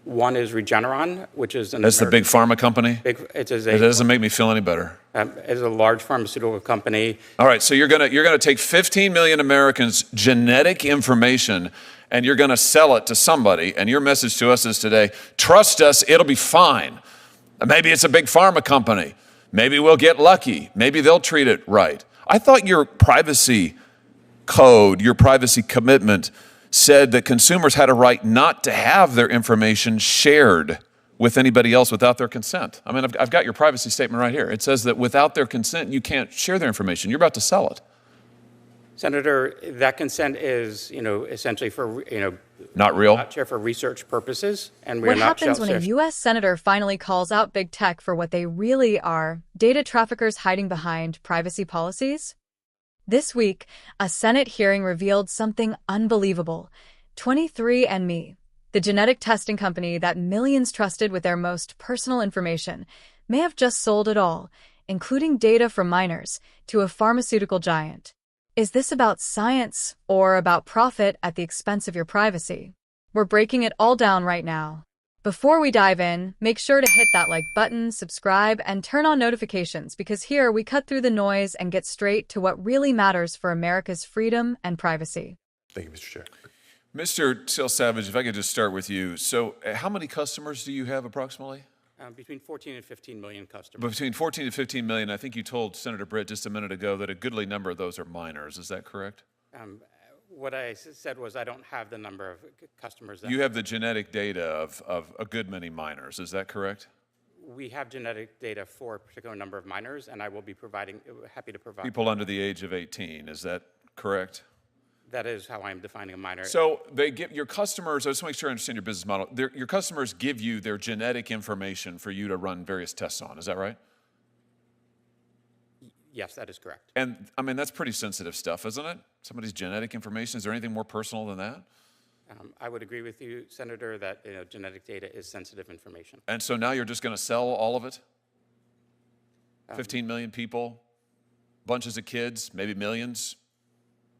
One is Regeneron, which is That's the Big Pharma company? It doesn't make me feel any better. It's a large pharmaceutical company. All right, so you're gonna take 15 million Americans' genetic information and you're gonna sell it to somebody, and your message to us is today, trust us, it'll be fine. Maybe it's a Big Pharma company. Maybe we'll get lucky. Maybe they'll treat it right. I thought your privacy code, your privacy commitment said that consumers had a right not to have their information shared with anybody else without their consent. I mean, I've got your privacy statement right here. It says that without their consent, you can't share their information. You're about to sell it. Senator, that consent is, essentially for, not real. Not for research purposes, and what happens when a U.S. senator finally calls out big tech for what they really are? Data traffickers hiding behind privacy policies? This week, a Senate hearing revealed something unbelievable. 23andMe, the genetic testing company that millions trusted with their most personal information, may have just sold it all, including data from minors, to a pharmaceutical giant. Is this about science or about profit at the expense of your privacy? We're breaking it all down right now. Before we dive in, make sure to hit that like button, subscribe, and turn on notifications, because here we cut through the noise and get straight to what really matters for America's freedom and privacy. Thank you, Mr. Chair. Mr. Till Savage, if I could just start with you. So how many customers do you have approximately? Between 14 and 15 million customers. Between 14 and 15 million. I think you told Senator Britt just a minute ago that a goodly number of those are minors. Is that correct? What I said was I don't have the number of customers. You have the genetic data of a good many minors. Is that correct? We have genetic data for a particular number of minors, and I will be happy to provide. People under the age of 18. Is that correct? That is how I'm defining a minor. So they give your customers, I just want to make sure I understand your business model. Your customers give you their genetic information for you to run various tests on. Is that right? Yes, that is correct. And I mean, that's pretty sensitive stuff, isn't it? Somebody's genetic information. Is there anything more personal than that? I would agree with you, Senator, that genetic data is sensitive information. And so now you're just going to sell all of it? 15 million people, bunches of kids, maybe millions.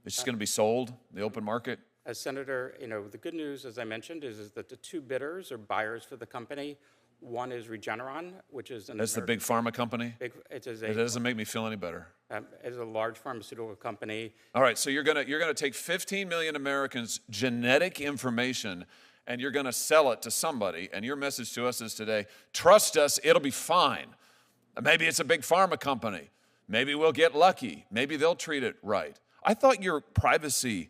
It's just going to be sold in the open market? As Senator, the good news, as I mentioned, is that the two bidders or buyers for the company, one is Regeneron, which is That's the Big Pharma company? It doesn't make me feel any better. It's a large pharmaceutical company. All right, so you're gonna take 15 million Americans' genetic information and you're gonna sell it to somebody, and your message to us is today, trust us, it'll be fine. Maybe it's a Big Pharma company. Maybe we'll get lucky. Maybe they'll treat it right. I thought your privacy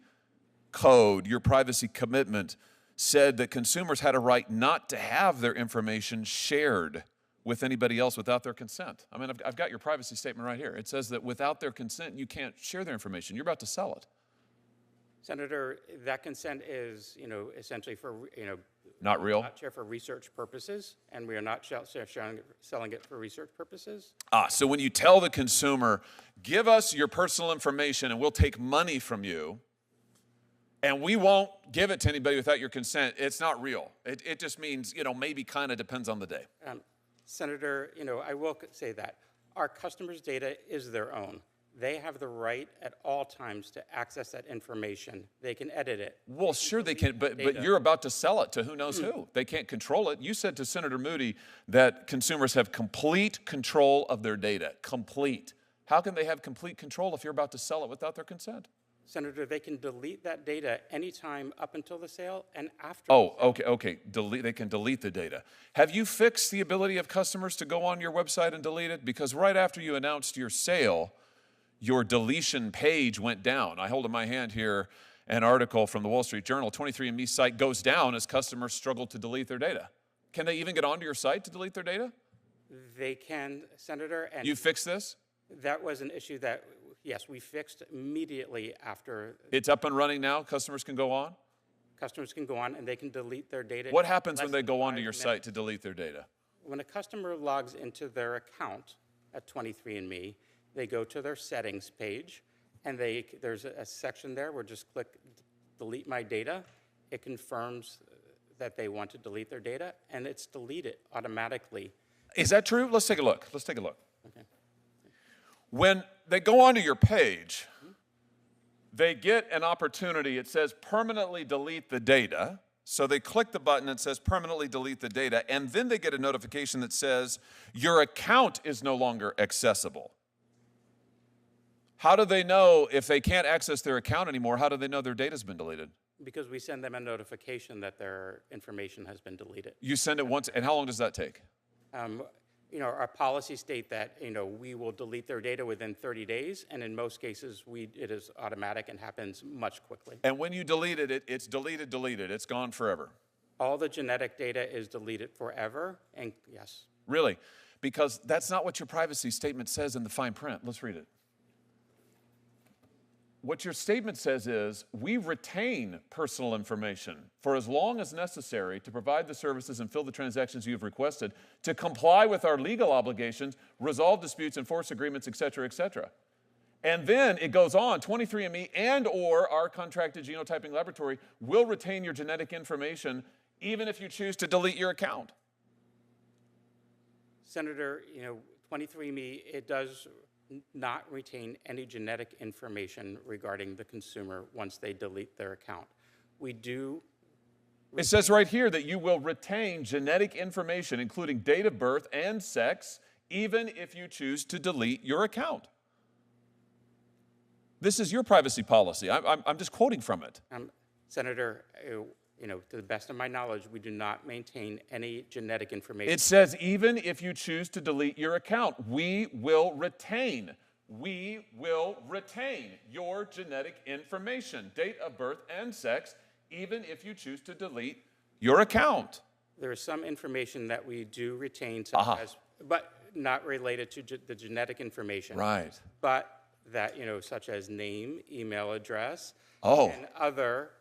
code, your privacy commitment said that consumers had a right not to have their information shared with anybody else without their consent. I mean, I've got your privacy statement right here. It says that without their consent, you can't share their information. You're about to sell it. Senator, that consent is, essentially for, not real. Not for research purposes, and we are not selling it for research purposes. So when you tell the consumer, give us your personal information and we'll take money from you, and we won't give it to anybody without your consent, it's not real. It just means, maybe kind of depends on the day. Senator, I will say that our customers' data is their own. They have the right at all times to access that information. They can edit it. Well, sure they can, but you're about to sell it to who knows who. They can't control it. You said to Senator Moody that consumers have complete control of their data. Complete. How can they have complete control if you're about to sell it without their consent? Senator, they can delete that data anytime up until the sale and after. Oh, okay. They can delete the data. Have you fixed the ability of customers to go on your website and delete it? Because right after you announced your sale, your deletion page went down. I hold in my hand here an article from the Wall Street Journal. 23andMe's site goes down as customers struggle to delete their data. Can they even get onto your site to delete their data? They can, Senator. And you fixed this? That was an issue that, yes, we fixed immediately after. It's up and running now? Customers can go on? Customers can go on and they can delete their data. What happens when they go onto your site to delete their data? When a customer logs into their account at 23andMe, they go to their settings page, and there's a section there where just click delete my data. It confirms that they want to delete their data, and it's deleted automatically. Is that true? Let's take a look. Okay. When they go onto your page, they get an opportunity. It says permanently delete the data. So they click the button that says permanently delete the data, and then they get a notification that says your account is no longer accessible. How do they know if they can't access their account anymore? How do they know their data's been deleted? Because we send them a notification that their information has been deleted. You send it once, and how long does that take? Our policies state that, we will delete their data within 30 days, and in most cases, it is automatic and happens much quickly. And when you deleted it, it's deleted. It's gone forever. All the genetic data is deleted forever, and yes. Really? Because that's not what your privacy statement says in the fine print. Let's read it. What your statement says is, we retain personal information for as long as necessary to provide the services and fill the transactions you have requested, to comply with our legal obligations, resolve disputes, enforce agreements, et cetera, et cetera. And then it goes on, 23andMe and or our contracted genotyping laboratory will retain your genetic information even if you choose to delete your account. Senator, 23andMe, it does not retain any genetic information regarding the consumer once they delete their account. We do. It says right here that you will retain genetic information, including date of birth and sex, even if you choose to delete your account. This is your privacy policy. I'm just quoting from it. Senator, to the best of my knowledge, we do not maintain any genetic information. It says even if you choose to delete your account, we will retain your genetic information, date of birth and sex, even if you choose to delete your account. There is some information that we do retain, such as, but not related to the genetic information. Right. But that, such as name, email address, Oh. and other.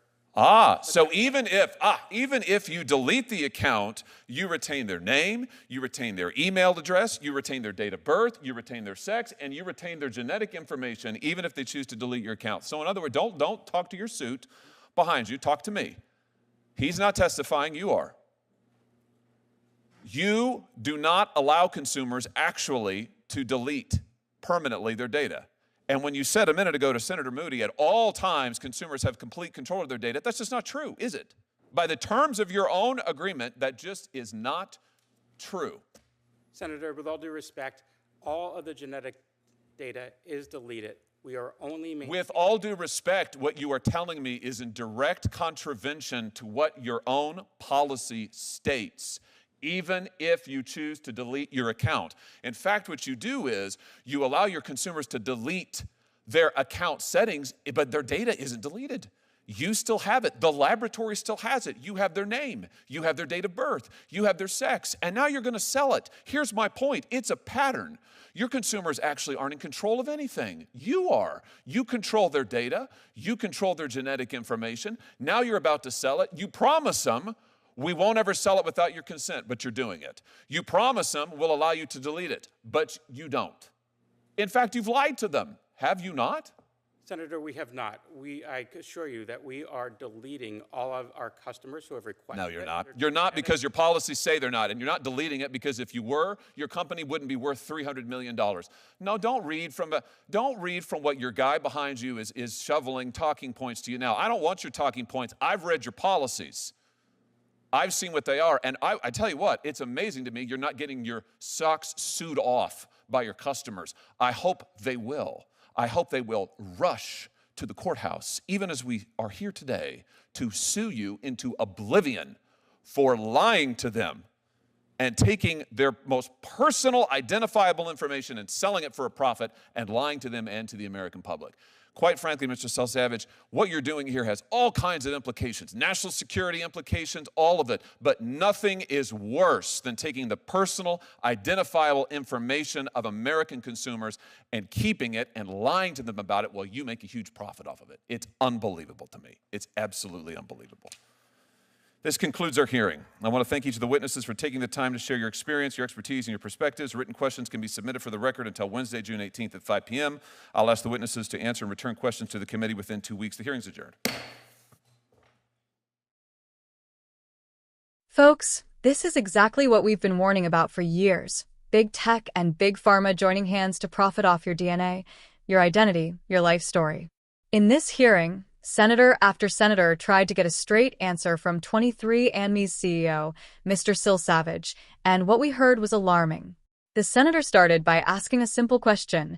So even if you delete the account, you retain their name, you retain their email address, you retain their date of birth, you retain their sex, and you retain their genetic information, even if they choose to delete your account. So in other words, don't talk to your suit behind you, talk to me. He's not testifying, you are. You do not allow consumers actually to delete permanently their data. And when you said a minute ago to Senator Moody, at all times consumers have complete control of their data, that's just not true, is it? By the terms of your own agreement, that just is not true. Senator, with all due respect, all of the genetic data is deleted. We are only With all due respect, what you are telling me is in direct contravention to what your own policy states, even if you choose to delete your account. In fact, what you do is you allow your consumers to delete their account settings, but their data isn't deleted. You still have it. The laboratory still has it. You have their name. You have their date of birth. You have their sex. And now you're going to sell it. Here's my point. It's a pattern. Your consumers actually aren't in control of anything. You are. You control their data. You control their genetic information. Now you're about to sell it. You promise them, we won't ever sell it without your consent, but you're doing it. You promise them we'll allow you to delete it, but you don't. In fact, you've lied to them. Have you not? Senator, we have not. I assure you that we are deleting all of our customers who have requested No, you're it. not. You're not because your policies say they're not, and you're not deleting it because if you were, your company wouldn't be worth $300 million. No, don't read from what your guy behind you is shoveling talking points to you now. I don't want your talking points. I've read your policies. I've seen what they are, and I tell you what, it's amazing to me you're not getting your socks sewed off by your customers. I hope they will. I hope they will rush to the courthouse, even as we are here today, to sue you into oblivion for lying to them and taking their most personal, identifiable information and selling it for a profit and lying to them and to the American public. Quite frankly, Mr. Salsavage, what you're doing here has all kinds of implications, national security implications, all of it, but nothing is worse than taking the personal, identifiable information of American consumers and keeping it and lying to them about it while you make a huge profit off of it. It's unbelievable to me. It's absolutely unbelievable. This concludes our hearing. I want to thank each of the witnesses for taking the time to share your experience, your expertise, and your perspectives. Written questions can be submitted for the record until Wednesday, June 18th at 5 p.m. I'll ask the witnesses to answer and return questions to the committee within 2 weeks. The hearing's adjourned. Folks, this is exactly what we've been warning about for years. Big Tech and Big Pharma joining hands to profit off your DNA, your identity, your life story. In this hearing, Senator after senator tried to get a straight answer from 23andMe's CEO, Mr. Sil Savage, and what we heard was alarming. The senator started by asking a simple question.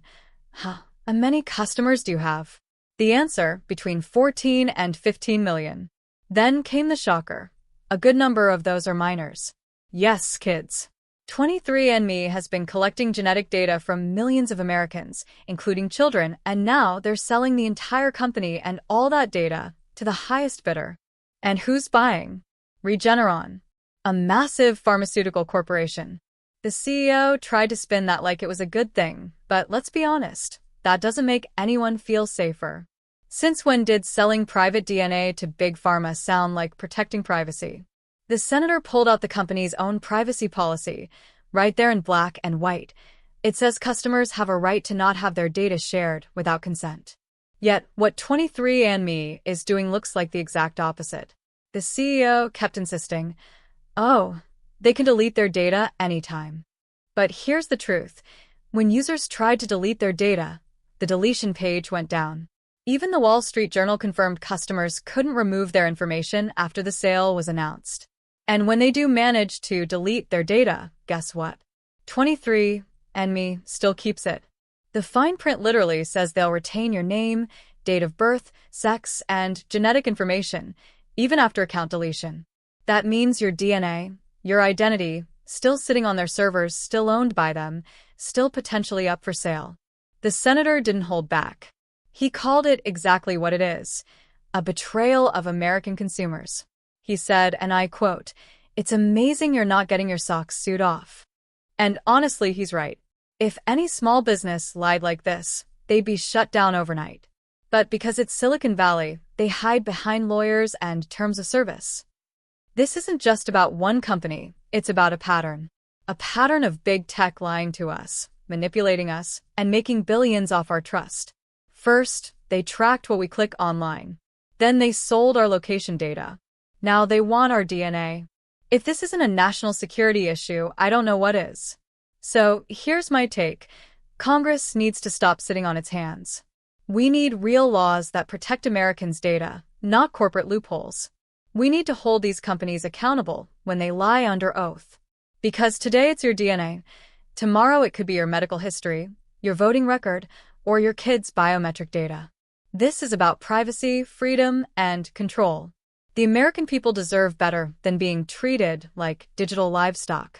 How many customers do you have? The answer, between 14 and 15 million. Then came the shocker. A good number of those are minors. Yes, kids. 23andMe has been collecting genetic data from millions of Americans, including children, and now they're selling the entire company and all that data to the highest bidder. And who's buying? Regeneron, a massive pharmaceutical corporation. The CEO tried to spin that like it was a good thing, but let's be honest, that doesn't make anyone feel safer. Since when did selling private DNA to Big Pharma sound like protecting privacy? The senator pulled out the company's own privacy policy, right there in black and white. It says customers have a right to not have their data shared without consent. Yet, what 23andMe is doing looks like the exact opposite. The CEO kept insisting, oh, they can delete their data anytime. But here's the truth. When users tried to delete their data, the deletion page went down. Even the Wall Street Journal confirmed customers couldn't remove their information after the sale was announced. And when they do manage to delete their data, guess what? 23andMe still keeps it. The fine print literally says they'll retain your name, date of birth, sex, and genetic information, even after account deletion. That means your DNA, your identity, still sitting on their servers, still owned by them, still potentially up for sale. The senator didn't hold back. He called it exactly what it is, a betrayal of American consumers. He said, and I quote, "It's amazing you're not getting your socks sewed off." And honestly, he's right. If any small business lied like this, they'd be shut down overnight. But because it's Silicon Valley, they hide behind lawyers and terms of service. This isn't just about one company, it's about a pattern. A pattern of big tech lying to us, manipulating us, and making billions off our trust. First, they tracked what we click online. Then they sold our location data. Now they want our DNA. If this isn't a national security issue, I don't know what is. So here's my take. Congress needs to stop sitting on its hands. We need real laws that protect Americans' data, not corporate loopholes. We need to hold these companies accountable when they lie under oath. Because today it's your DNA. Tomorrow it could be your medical history, your voting record, or your kids' biometric data. This is about privacy, freedom, and control. The American people deserve better than being treated like digital livestock.